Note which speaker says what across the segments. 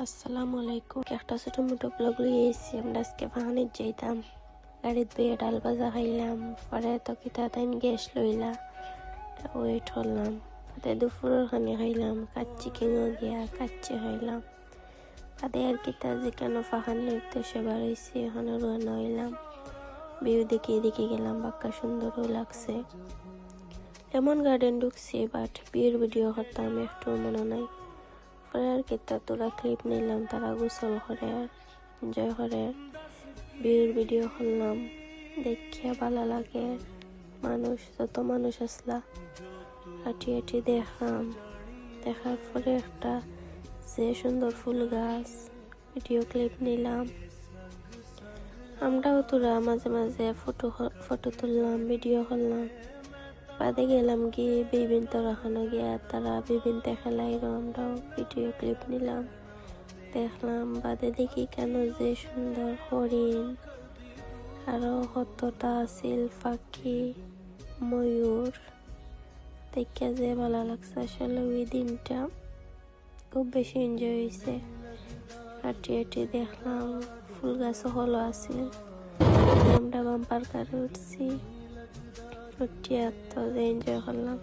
Speaker 1: আসসালামু আলাইকুম। একটা ছোট মোটো ব্লগ লিয়েছি। আমরা আজকে বাহানির যাইতাম, গাড়িত বইয়ে ডাল ভাজা খাইলাম, পরে তো কিতা তাইন গ্যাস লইলা ওয়েট হলাম, তাতে দুপুরের খানি খাইলাম, কাচ্চি কিনো গিয়া কাচ্চি খাইলাম, তাতে আর কিতা যে কেন ফাহানির উদ্দেশ্যে বাড়াইছি এখন রওনা হইলাম। ভিউ দেখে গেলাম, বাক্কা সুন্দরও লাগছে। লেমন গার্ডেন ঢুকছি, বাট বিয়ের ভিডিও করতাম একটু মনে নাই। পরে আর কিতা তোরা ক্লিপ নিলাম, তারা গোসল করে এনজয় করে বিয়ের ভিডিও করলাম। দেখিয়া ভালো লাগে, মানুষ যত মানুষ আসলা হাঁটি দেখলাম। দেখার পরে একটা যে সুন্দর ফুল গাছ, ভিডিও ক্লিপ নিলাম। আমরাও তোরা মাঝে মাঝে ফটো তুললাম, ভিডিও করলাম। বাদে গেলাম গিয়ে বিভিন্ন তরখানো গিয়া তারা বিভিন্ন খেলাইরও আমরাও ভিডিও ক্লিপ নিলাম, দেখলাম। বাদে দেখি কেন যে সুন্দর হরিণ, আরো কতটা আছিল পাখি, ময়ূর, দেখে যে ভালো লাগছে। আসলে ওই দিনটা খুব বেশি এনজয় হয়েছে। হাঁটি দেখলাম, ফুল গাছ হলো আছিল। আমরা বাম্পার কারে উঠছি, তো এনজয় করলাম।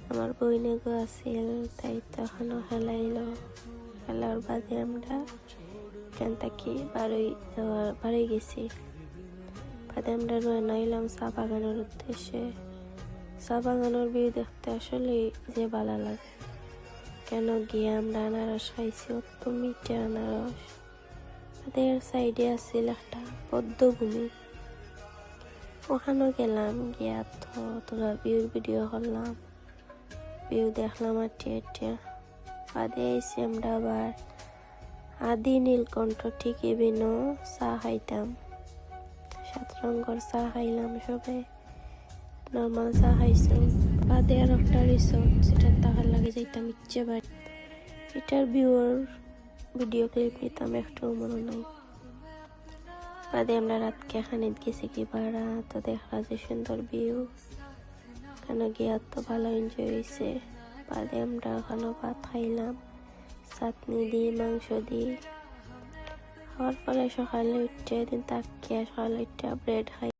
Speaker 1: আমার বইনেগো আছিল, তাই তখনও খেলাইলো। খেলার বাদে আমরা এখান থেকে বাড়ি গেছি। বাদে আমরা রওনা হইলাম চা বাগানের উদ্দেশ্যে। চা বাগানের ভিউ দেখতে আসলে যে ভালো লাগে। কেন গিয়ে আমরা আনারস খাইছি, অত মিঠা আনারস। তাদের সাইডে আছিল একটা পদ্মভূমি, ওখানেও গেলাম। গিয়া তো তোরা ভিডিও করলাম, ভিউ দেখলাম। হাঁটিয়া বাদে আইসি আমরা আবার আদি নীলকণ্ঠ, ঠিক এবিনও চা খাইতাম। 7 রঙের চা খাইলাম, সবাই নর্মাল চা খাইছো। বাদে আর একটা রিসোর্ট, সেটা টাকার লাগে যাইতাম ইচ্ছে বাড়ি। এটার ভিডিও ক্লিপ নিতাম, একটু মনে নাই। বাদে আমরা রাতকে খানিত গেছি কি ভাড়া, তো দেখা যে সুন্দর ভিউ, কেন গিয়া তো ভালো এনজয় হয়েছে। বাদে আমরা ওখানে ভাত খাইলাম, চাটনি দিয়ে, মাংস দিয়ে। খাওয়ার পরে সকালে উঠে দিন তাকিয়া সকালে উঠে ব্রেড খাই।